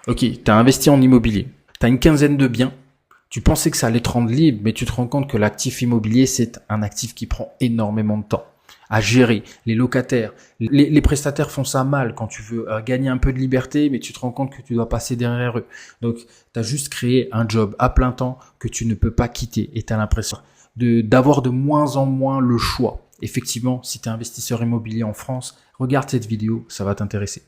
Ok, tu as investi en immobilier, tu as une quinzaine de biens, tu pensais que ça allait te rendre libre, mais tu te rends compte que l'actif immobilier, c'est un actif qui prend énormément de temps à gérer. Les locataires, les prestataires font ça mal quand tu veux gagner un peu de liberté, mais tu te rends compte que tu dois passer derrière eux. Donc, tu as juste créé un job à plein temps que tu ne peux pas quitter et tu as l'impression d'avoir de moins en moins le choix. Effectivement, si tu es investisseur immobilier en France, regarde cette vidéo, ça va t'intéresser.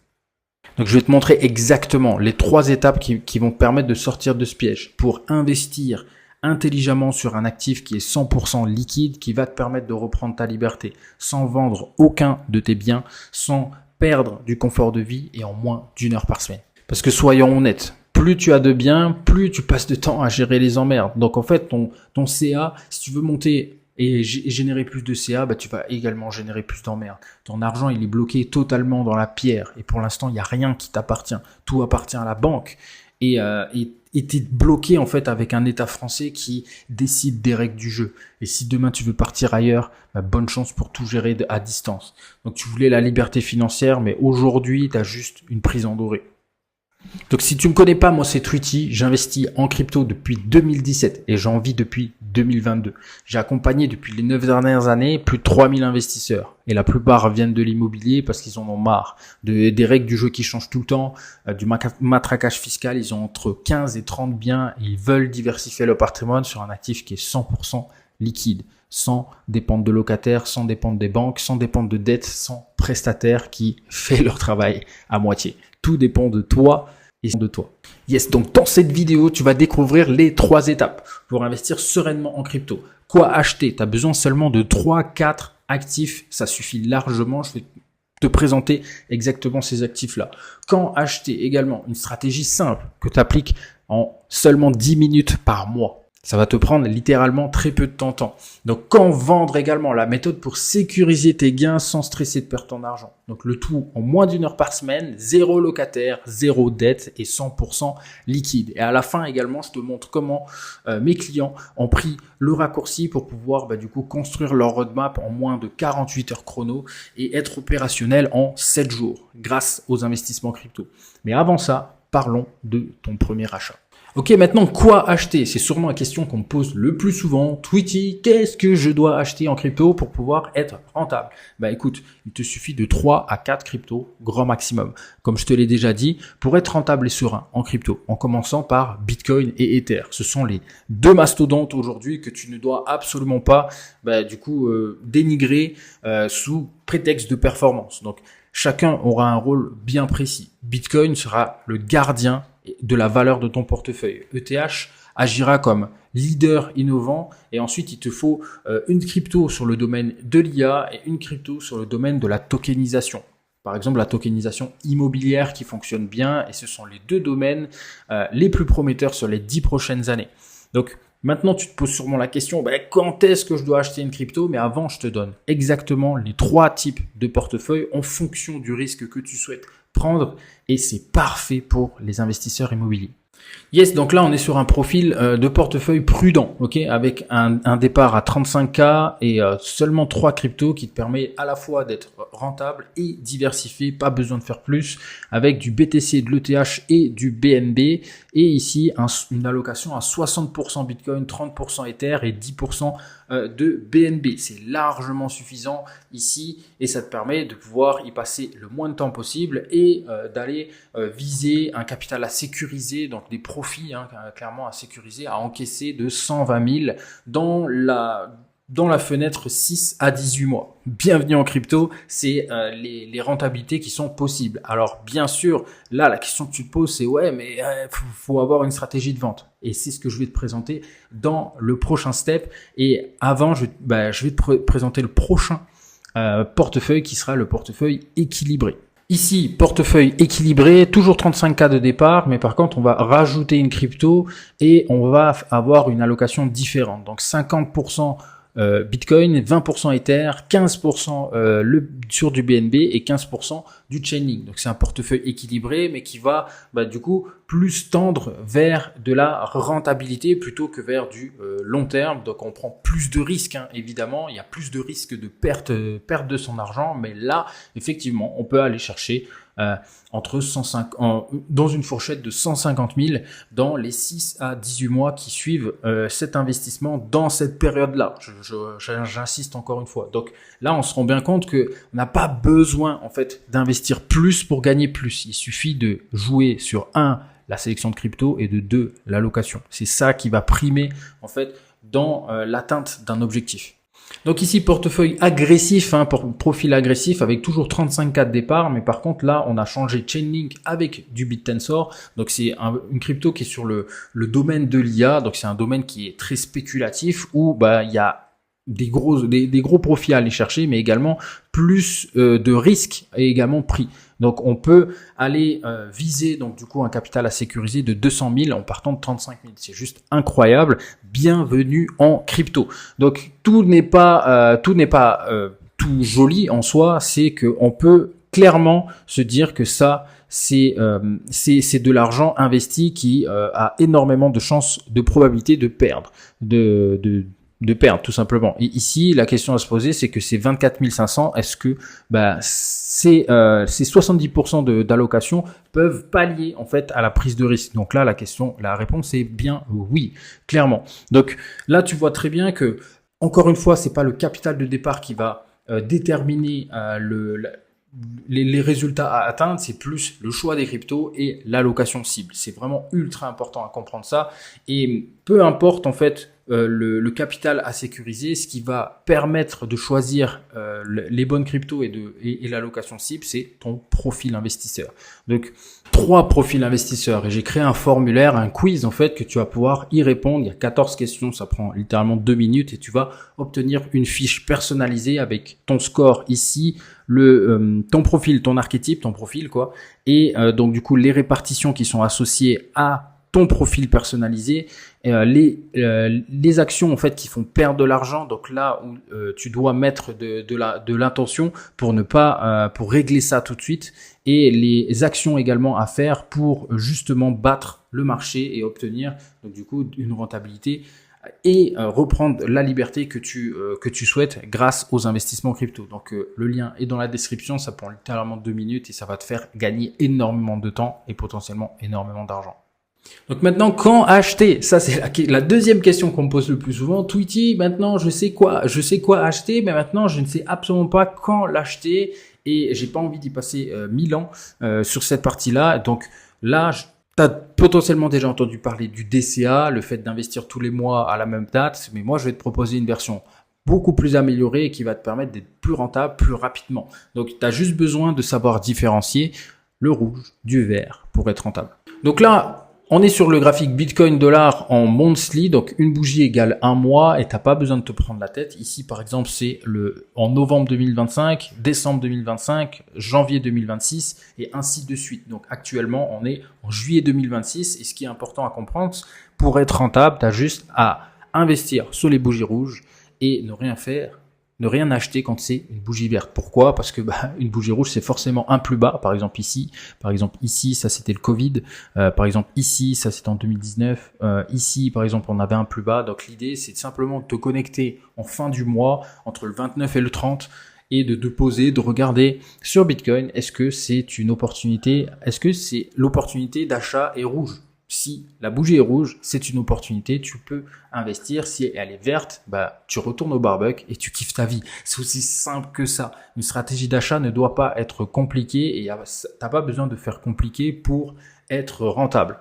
Donc, je vais te montrer exactement les 3 étapes qui vont te permettre de sortir de ce piège pour investir intelligemment sur un actif qui est 100% liquide, qui va te permettre de reprendre ta liberté sans vendre aucun de tes biens, sans perdre du confort de vie et en moins d'1 heure par semaine. Parce que soyons honnêtes, plus tu as de biens, plus tu passes de temps à gérer les emmerdes. Donc en fait, ton CA, si tu veux monter et générer plus de CA, tu vas également générer plus d'emmerdes. Ton argent, il est bloqué totalement dans la pierre. Et pour l'instant, il n'y a rien qui t'appartient. Tout appartient à la banque. Et t'es bloqué en fait avec un État français qui décide des règles du jeu. Et si demain tu veux partir ailleurs, bonne chance pour tout gérer à distance. Donc tu voulais la liberté financière, mais aujourd'hui, tu as juste une prison dorée. Donc si tu me connais pas, moi c'est Tweety, j'investis en crypto depuis 2017 et j'en vis depuis 2022. J'ai accompagné depuis les 9 dernières années plus de 3000 investisseurs et la plupart viennent de l'immobilier parce qu'ils en ont marre des règles du jeu qui changent tout le temps, du matraquage fiscal. Ils ont entre 15 et 30 biens et ils veulent diversifier leur patrimoine sur un actif qui est 100% liquide, sans dépendre de locataires, sans dépendre des banques, sans dépendre de dettes, sans prestataires qui fait leur travail à moitié. Tout dépend de toi et de toi. Yes, donc dans cette vidéo, tu vas découvrir les 3 étapes pour investir sereinement en crypto. Quoi acheter? Tu as besoin seulement de 3-4 actifs, ça suffit largement. Je vais te présenter exactement ces actifs-là. Quand acheter également? Une stratégie simple que tu appliques en seulement 10 minutes par mois. Ça va te prendre littéralement très peu de temps. Donc, quand vendre également, la méthode pour sécuriser tes gains sans stresser de perdre ton argent. Donc, le tout en moins d'1 heure par semaine, 0 locataire, 0 dette et 100% liquide. Et à la fin également, je te montre comment mes clients ont pris le raccourci pour pouvoir du coup construire leur roadmap en moins de 48 heures chrono et être opérationnel en 7 jours grâce aux investissements crypto. Mais avant ça, parlons de ton premier achat. Ok, maintenant, quoi acheter? C'est sûrement la question qu'on me pose le plus souvent. Tweety, qu'est-ce que je dois acheter en crypto pour pouvoir être rentable? Écoute, il te suffit de 3 à 4 cryptos, grand maximum. Comme je te l'ai déjà dit, pour être rentable et serein en crypto, en commençant par Bitcoin et Ether. Ce sont les 2 mastodontes aujourd'hui que tu ne dois absolument pas, dénigrer sous prétexte de performance. Donc, chacun aura un rôle bien précis. Bitcoin sera le gardien de la valeur de ton portefeuille. ETH agira comme leader innovant et ensuite il te faut une crypto sur le domaine de l'IA et une crypto sur le domaine de la tokenisation. Par exemple, la tokenisation immobilière qui fonctionne bien et ce sont les 2 domaines les plus prometteurs sur les 10 prochaines années. Donc, maintenant, tu te poses sûrement la question, quand est-ce que je dois acheter une crypto? Mais avant, je te donne exactement les 3 types de portefeuilles en fonction du risque que tu souhaites prendre et c'est parfait pour les investisseurs immobiliers. Yes, donc là on est sur un profil de portefeuille prudent, ok, avec un départ à 35K et seulement 3 cryptos qui te permet à la fois d'être rentable et diversifié, pas besoin de faire plus, avec du BTC, de l'ETH et du BNB et ici une allocation à 60% Bitcoin, 30% Ether et 10% de BNB. C'est largement suffisant ici et ça te permet de pouvoir y passer le moins de temps possible et d'aller viser un capital à sécuriser, donc des profits clairement à sécuriser, à encaisser de 120 000 dans la fenêtre 6 à 18 mois. Bienvenue en crypto, c'est les rentabilités qui sont possibles. Alors bien sûr, là la question que tu te poses c'est mais faut avoir une stratégie de vente. Et c'est ce que je vais te présenter dans le prochain step. Et avant, je vais te présenter le prochain portefeuille qui sera le portefeuille équilibré. Ici, portefeuille équilibré, toujours 35K de départ, mais par contre, on va rajouter une crypto et on va avoir une allocation différente. Donc 50% Bitcoin, 20% Ether, 15% sur du BNB et 15% du Chainlink. Donc c'est un portefeuille équilibré, mais qui va du coup plus tendre vers de la rentabilité plutôt que vers du long terme. Donc on prend plus de risques, évidemment. Il y a plus de risques de perte de son argent, mais là effectivement on peut aller chercher entre 150, dans une fourchette de 150 000 dans les 6 à 18 mois qui suivent cet investissement dans cette période-là. J'insiste encore une fois. Donc là, on se rend bien compte que on n'a pas besoin en fait d'investir plus pour gagner plus. Il suffit de jouer sur la sélection de crypto et de 2, l'allocation. C'est ça qui va primer en fait dans l'atteinte d'un objectif. Donc ici, portefeuille agressif, profil agressif avec toujours 35K de départ, mais par contre là, on a changé Chainlink avec du BitTensor. Donc c'est une crypto qui est sur le domaine de l'IA, donc c'est un domaine qui est très spéculatif où il y a des gros profits à aller chercher, mais également plus de risques et également pris. Donc on peut aller viser donc du coup un capital à sécuriser de 200 000 en partant de 35 000. C'est juste incroyable. Bienvenue en crypto. Donc tout n'est pas tout joli en soi. C'est que on peut clairement se dire que ça c'est de l'argent investi qui a énormément de chances, de probabilité de perdre, de perdre tout simplement. Et ici, la question à se poser, c'est que ces 24 500, est-ce que ces 70% d'allocation peuvent pallier en fait à la prise de risque? Donc là, la réponse est bien oui, clairement. Donc là, tu vois très bien que encore une fois, c'est pas le capital de départ qui va déterminer les résultats à atteindre, c'est plus le choix des cryptos et l'allocation cible. C'est vraiment ultra important à comprendre ça. Et peu importe en fait le capital à sécuriser, ce qui va permettre de choisir les bonnes cryptos et l'allocation cible, c'est ton profil investisseur. Donc 3 profils investisseurs, et j'ai créé un formulaire, un quiz en fait que tu vas pouvoir y répondre. Il y a 14 questions, ça prend littéralement 2 minutes et tu vas obtenir une fiche personnalisée avec ton score ici, ton profil, ton archétype, ton profil quoi, et donc du coup les répartitions qui sont associées à ton profil personnalisé, les actions en fait qui font perdre de l'argent, donc là où tu dois mettre de l'intention pour régler ça tout de suite, et les actions également à faire pour justement battre le marché et obtenir donc du coup une rentabilité et reprendre la liberté que tu souhaites grâce aux investissements crypto. Donc le lien est dans la description, ça prend littéralement 2 minutes et ça va te faire gagner énormément de temps et potentiellement énormément d'argent. Donc maintenant, quand acheter? Ça, c'est la deuxième question qu'on me pose le plus souvent. Tweety, maintenant, je sais quoi acheter, mais maintenant, je ne sais absolument pas quand l'acheter et j'ai pas envie d'y passer 1000 ans sur cette partie-là. Donc là, tu as potentiellement déjà entendu parler du DCA, le fait d'investir tous les mois à la même date, mais moi, je vais te proposer une version beaucoup plus améliorée et qui va te permettre d'être plus rentable plus rapidement. Donc, tu as juste besoin de savoir différencier le rouge du vert pour être rentable. Donc là, on est sur le graphique Bitcoin dollar en monthly, donc une bougie égale 1 mois et t'as pas besoin de te prendre la tête. Ici, par exemple, c'est en novembre 2025, décembre 2025, janvier 2026 et ainsi de suite. Donc actuellement, on est en juillet 2026 et ce qui est important à comprendre, pour être rentable, t'as juste à investir sur les bougies rouges et ne rien acheter quand c'est une bougie verte. Pourquoi? Parce que une bougie rouge, c'est forcément un plus bas. Par exemple ici, ça c'était le Covid. Par exemple ici, ça c'était en 2019. Ici, par exemple, on avait un plus bas. Donc l'idée, c'est simplement de te connecter en fin du mois, entre le 29 et le 30, et de te poser, de regarder sur Bitcoin, est-ce que c'est une opportunité? Est-ce que c'est l'opportunité d'achat est rouge? Si la bougie est rouge, c'est une opportunité, tu peux investir. Si elle est verte, tu retournes au barbecue et tu kiffes ta vie. C'est aussi simple que ça. Une stratégie d'achat ne doit pas être compliquée et t'as pas besoin de faire compliqué pour être rentable.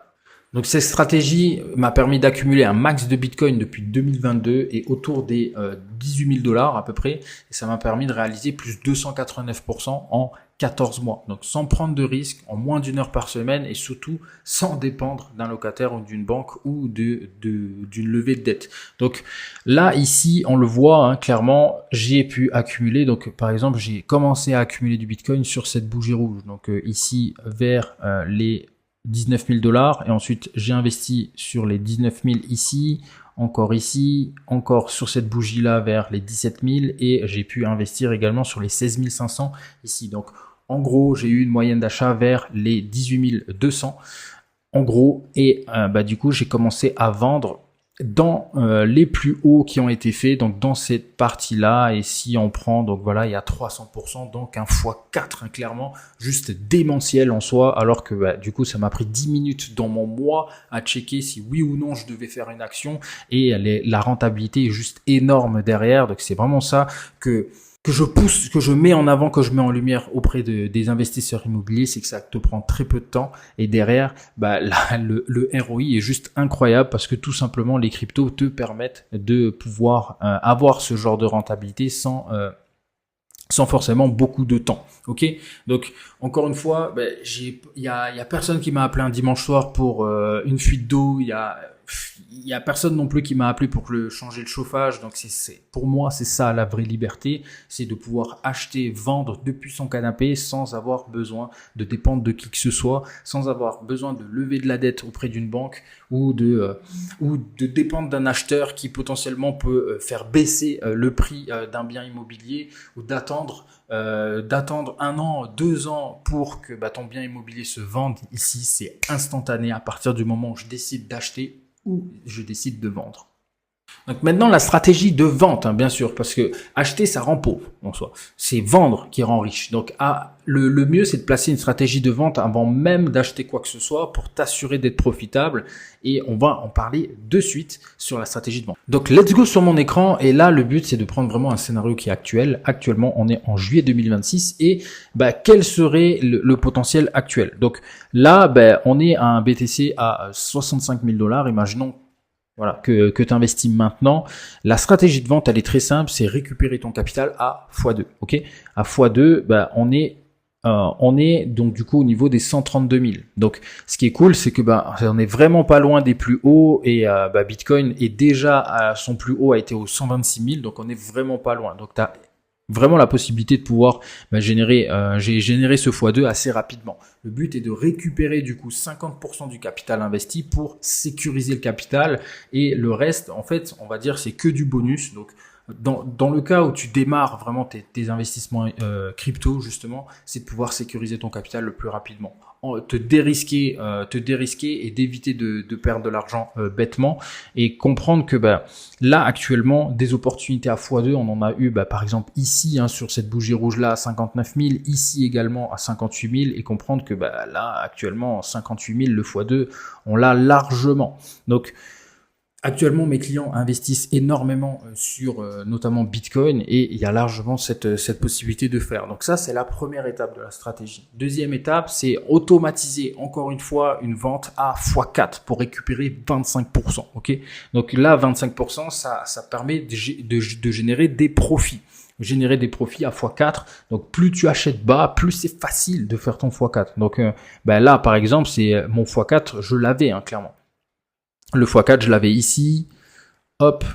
Donc cette stratégie m'a permis d'accumuler un max de Bitcoin depuis 2022 et autour des 18 000 $ à peu près. Et ça m'a permis de réaliser plus 289% en 14 mois. Donc sans prendre de risques, en moins d'1 heure par semaine et surtout sans dépendre d'un locataire ou d'une banque ou d'une levée de dette. Donc là, ici, on le voit clairement, j'ai pu accumuler. Donc par exemple, j'ai commencé à accumuler du Bitcoin sur cette bougie rouge. Donc ici, vers les 19 000 $ et ensuite j'ai investi sur les 19 000 ici, encore sur cette bougie là vers les 17 000 et j'ai pu investir également sur les 16 500 ici. Donc en gros j'ai eu une moyenne d'achat vers les 18 200 en gros et du coup j'ai commencé à vendre dans les plus hauts qui ont été faits, donc dans cette partie-là, et si on prend, donc voilà, il y a 300%, donc un x4, hein, clairement, juste démentiel en soi, alors que bah, du coup, ça m'a pris 10 minutes dans mon mois à checker si oui ou non je devais faire une action, et la rentabilité est juste énorme derrière, donc c'est vraiment ça que je pousse, que je mets en avant, que je mets en lumière auprès des investisseurs immobiliers, c'est que ça te prend très peu de temps et derrière, bah, le ROI est juste incroyable parce que tout simplement les cryptos te permettent de pouvoir avoir ce genre de rentabilité sans forcément beaucoup de temps. Ok, donc encore une fois, ben, il y a personne qui m'a appelé un dimanche soir pour une fuite d'eau. Il y a personne non plus qui m'a appelé pour changer le chauffage. Donc pour moi c'est ça la vraie liberté, c'est de pouvoir acheter, vendre depuis son canapé sans avoir besoin de dépendre de qui que ce soit, sans avoir besoin de lever de la dette auprès d'une banque ou de dépendre d'un acheteur qui potentiellement peut faire baisser le prix d'un bien immobilier ou d'attendre 1 an, 2 ans pour que ton bien immobilier se vende. Ici, c'est instantané à partir du moment où je décide d'acheter ou je décide de vendre. Donc maintenant, la stratégie de vente, hein, bien sûr, parce que acheter, ça rend pauvre en soi. C'est vendre qui rend riche. Donc le mieux, c'est de placer une stratégie de vente avant même d'acheter quoi que ce soit pour t'assurer d'être profitable. Et on va en parler de suite sur la stratégie de vente. Donc let's go sur mon écran. Et là, le but, c'est de prendre vraiment un scénario qui est actuel. Actuellement, on est en juillet 2026. Et quel serait le potentiel actuel? Donc là, on est à un BTC à 65 000 $. Imaginons voilà, que tu investis maintenant. La stratégie de vente, elle est très simple, c'est récupérer ton capital à x2. Ok, à x2, on est donc du coup au niveau des 132 000. Donc, ce qui est cool, c'est que on est vraiment pas loin des plus hauts et Bitcoin est déjà à son plus haut, a été aux 126 000. Donc, on est vraiment pas loin. Donc, t'as vraiment la possibilité de pouvoir générer ce x2 assez rapidement. Le but est de récupérer du coup 50% du capital investi pour sécuriser le capital et le reste, en fait, on va dire c'est que du bonus. Donc dans le cas où tu démarres vraiment tes investissements crypto, justement, c'est de pouvoir sécuriser ton capital le plus rapidement. Te dérisquer et d'éviter de perdre de l'argent bêtement et comprendre que là actuellement des opportunités à x2, on en a eu par exemple ici sur cette bougie rouge là à 59 000, ici également à 58 000 et comprendre que là actuellement 58 000 le x2 on l'a largement. Donc actuellement, mes clients investissent énormément sur notamment Bitcoin et il y a largement cette possibilité de faire. Donc ça, c'est la première étape de la stratégie. Deuxième étape, c'est automatiser encore une fois une vente à x4 pour récupérer 25%. Ok, donc là, 25%, ça permet de générer des profits. Générer des profits à x4. Donc plus tu achètes bas, plus c'est facile de faire ton x4. Donc là, par exemple, c'est mon x4, je l'avais clairement. Le x4, je l'avais ici, hop,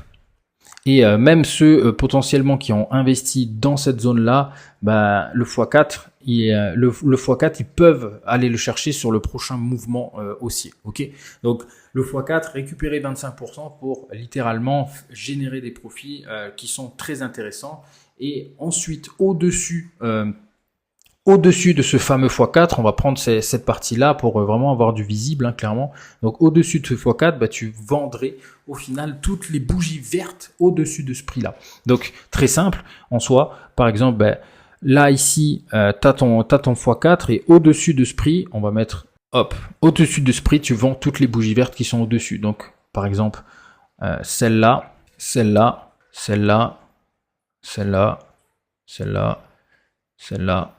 et même ceux potentiellement qui ont investi dans cette zone-là, le x4, le x4, ils peuvent aller le chercher sur le prochain mouvement haussier. Ok, donc le x4, récupérer 25% pour littéralement générer des profits qui sont très intéressants. Et ensuite, au-dessus de ce fameux x4, on va prendre cette partie-là pour vraiment avoir du visible, clairement. Donc, au-dessus de ce x4, tu vendrais au final toutes les bougies vertes au-dessus de ce prix-là. Donc, très simple en soi. Par exemple, là, ici, tu as ton x4 et au-dessus de ce prix, on va mettre, hop, au-dessus de ce prix, tu vends toutes les bougies vertes qui sont au-dessus. Donc, par exemple, celle-là, celle-là, celle-là, celle-là, celle-là, celle-là,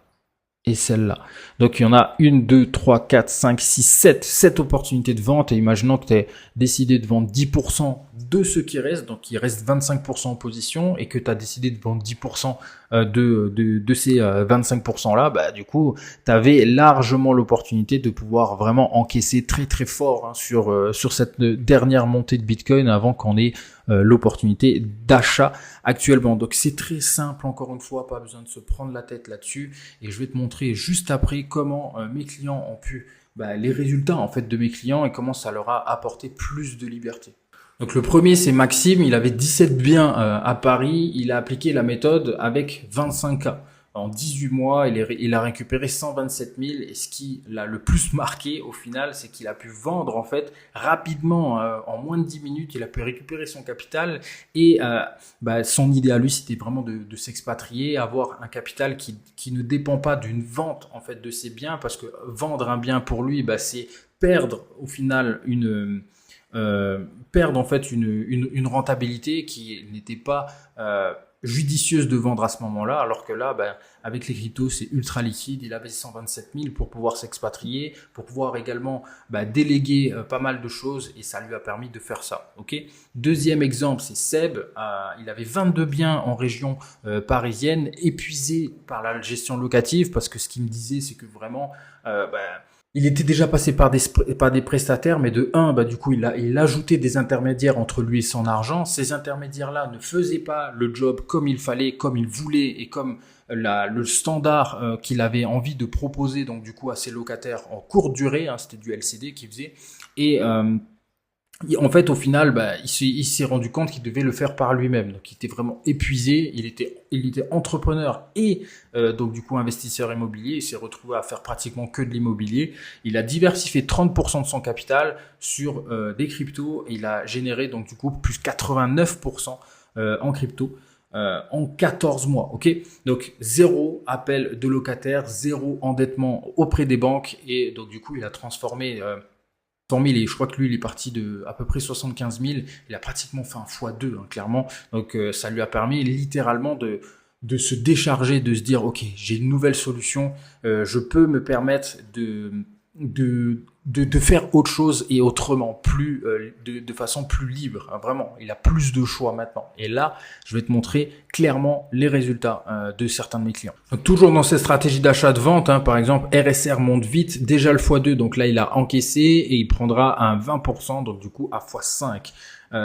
et celle-là. Donc, il y en a 1, 2, 3, 4, 5, 6, 7 opportunités de vente. Et imaginons que tu aies décidé de vendre 10% de ce qui reste. Donc, il reste 25% en position et que tu as décidé de vendre 10% de ces 25%-là. Du coup, tu avais largement l'opportunité de pouvoir vraiment encaisser très, très fort sur cette dernière montée de Bitcoin avant qu'on ait l'opportunité d'achat actuellement. Donc, c'est très simple. Encore une fois, pas besoin de se prendre la tête là-dessus. Et je vais te montrer juste après comment mes clients ont pu, les résultats en fait de mes clients et comment ça leur a apporté plus de liberté. Donc le premier, c'est Maxime, il avait 17 biens à Paris, il a appliqué la méthode avec 25K. En 18 mois, il a récupéré 127 000. Et ce qui l'a le plus marqué au final, c'est qu'il a pu vendre en fait rapidement, en moins de 10 minutes, il a pu récupérer son capital. Et son idée à lui, c'était vraiment de s'expatrier, avoir un capital qui ne dépend pas d'une vente en fait de ses biens, parce que vendre un bien pour lui, c'est perdre au final perdre en fait une rentabilité qui n'était pas judicieuse de vendre à ce moment-là, alors que là, avec les cryptos, c'est ultra liquide. Il avait 127 000 pour pouvoir s'expatrier, pour pouvoir également déléguer pas mal de choses, et ça lui a permis de faire ça. Ok. Deuxième exemple, c'est Seb. Il avait 22 biens en région parisienne, épuisé par la gestion locative, parce que ce qu'il me disait, c'est que vraiment il était déjà passé par des prestataires, mais de un, du coup, il ajoutait des intermédiaires entre lui et son argent. Ces intermédiaires-là ne faisaient pas le job comme il fallait, comme il voulait et comme le standard qu'il avait envie de proposer, donc du coup à ses locataires en courte durée, c'était du LCD qu'il faisait. Et en fait, au final, il s'est rendu compte qu'il devait le faire par lui-même. Donc, il était vraiment épuisé. Il était entrepreneur et donc du coup investisseur immobilier. Il s'est retrouvé à faire pratiquement que de l'immobilier. Il a diversifié 30% de son capital sur des cryptos. Et il a généré donc du coup plus 89% en crypto. En 14 mois, ok. Donc zéro appel de locataire, zéro endettement auprès des banques, et donc du coup il a transformé 100 000, et je crois que lui, il est parti de à peu près 75 000. Il a pratiquement fait un x2, clairement. Donc, ça lui a permis littéralement de se décharger, de se dire, OK, j'ai une nouvelle solution. Je peux me permettre de faire autre chose et autrement, de façon plus libre. Vraiment, il a plus de choix maintenant. Et là, je vais te montrer clairement les résultats de certains de mes clients. Donc, toujours dans cette stratégie d'achat-de-vente, par exemple, RSR monte vite, déjà le x2, donc là, il a encaissé et il prendra un 20%, donc du coup, à x5.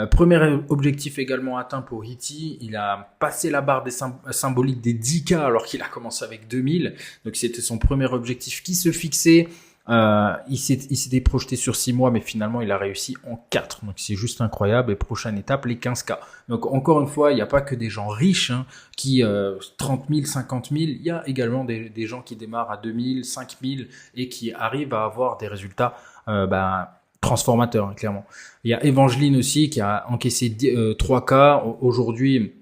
Premier objectif également atteint pour Hiti, il a passé la barre des symboliques des 10K alors qu'il a commencé avec 2000. Donc, c'était son premier objectif qui se fixait. Il s'était projeté sur 6 mois, mais finalement il a réussi en 4. Donc c'est juste incroyable. Et prochaine étape, les 15K. Donc encore une fois, il n'y a pas que des gens riches qui 30 000, 50 000. Il y a également des gens qui démarrent à 2 000, 5 000 et qui arrivent à avoir des résultats transformateurs, clairement. Il y a Evangeline aussi qui a encaissé 3K. Aujourd'hui,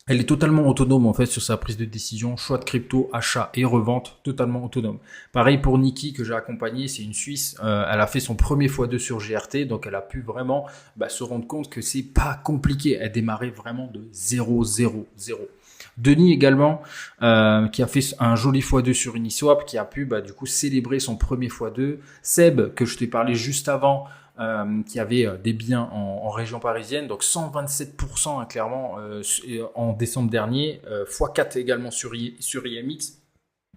elle est totalement autonome en fait sur sa prise de décision, choix de crypto, achat et revente, totalement autonome. Pareil pour Niki que j'ai accompagné, c'est une Suisse, elle a fait son premier x2 sur GRT, donc elle a pu vraiment se rendre compte que c'est pas compliqué, elle démarrait vraiment de 0, 0, 0. Denis également, qui a fait un joli x2 sur Uniswap, qui a pu du coup célébrer son premier x2. Seb, que je t'ai parlé juste avant, qui avait des biens en région parisienne, donc 127% clairement en décembre dernier, x4 également sur IMX.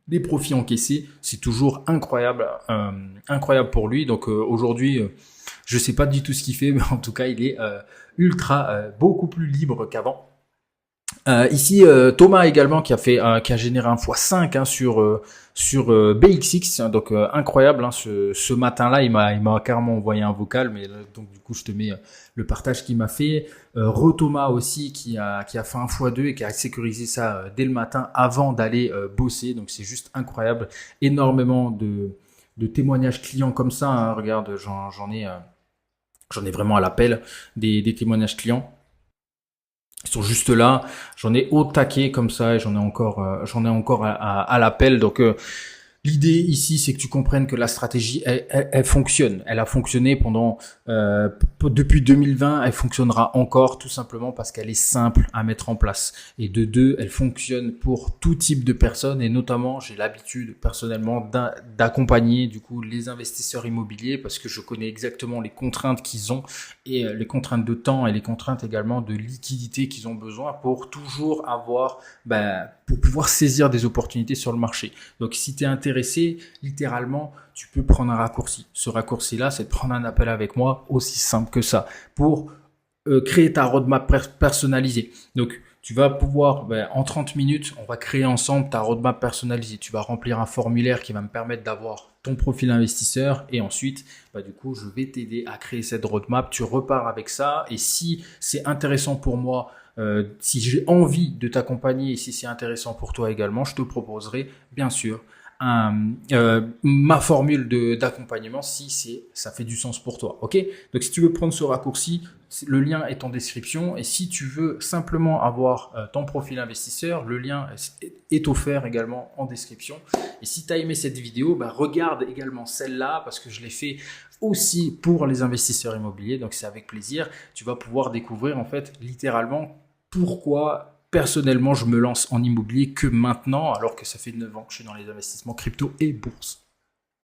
Des profits encaissés, c'est toujours incroyable, incroyable pour lui. Donc aujourd'hui, je sais pas du tout ce qu'il fait, mais en tout cas, il est beaucoup plus libre qu'avant. Ici, Thomas également qui a généré un x5 sur BXX, donc incroyable. Ce matin-là, il m'a carrément envoyé un vocal, mais donc du coup, je te mets le partage qu'il m'a fait. Thomas aussi qui a fait un x2 et qui a sécurisé ça dès le matin avant d'aller bosser. Donc c'est juste incroyable. Énormément de témoignages clients comme ça. Regarde, j'en ai vraiment à l'appel des témoignages clients. Ils sont juste là, j'en ai au taquet comme ça et j'en ai encore à l'appel. Donc l'idée ici, c'est que tu comprennes que la stratégie, elle fonctionne. Elle a fonctionné depuis 2020. Elle fonctionnera encore tout simplement parce qu'elle est simple à mettre en place. Et de deux, elle fonctionne pour tout type de personnes. Et notamment, j'ai l'habitude personnellement d'accompagner du coup les investisseurs immobiliers parce que je connais exactement les contraintes qu'ils ont et les contraintes de temps et les contraintes également de liquidité qu'ils ont besoin pour toujours avoir, pour pouvoir saisir des opportunités sur le marché. Donc, si tu es intéressé, littéralement, tu peux prendre un raccourci. Ce raccourci-là, c'est de prendre un appel avec moi, aussi simple que ça, pour créer ta roadmap personnalisée. Donc, tu vas pouvoir, en 30 minutes, on va créer ensemble ta roadmap personnalisée. Tu vas remplir un formulaire qui va me permettre d'avoir ton profil investisseur et ensuite, du coup, je vais t'aider à créer cette roadmap. Tu repars avec ça et si c'est intéressant pour moi, Si j'ai envie de t'accompagner et si c'est intéressant pour toi également, je te proposerai bien sûr ma formule d'accompagnement si ça fait du sens pour toi. Ok? Donc si tu veux prendre ce raccourci, le lien est en description. Et si tu veux simplement avoir ton profil investisseur, le lien est offert également en description. Et si tu as aimé cette vidéo, bah, regarde également celle-là parce que je l'ai fait aussi pour les investisseurs immobiliers. Donc c'est avec plaisir. Tu vas pouvoir découvrir en fait littéralement pourquoi personnellement je me lance en immobilier que maintenant alors que ça fait 9 ans que je suis dans les investissements crypto et bourse.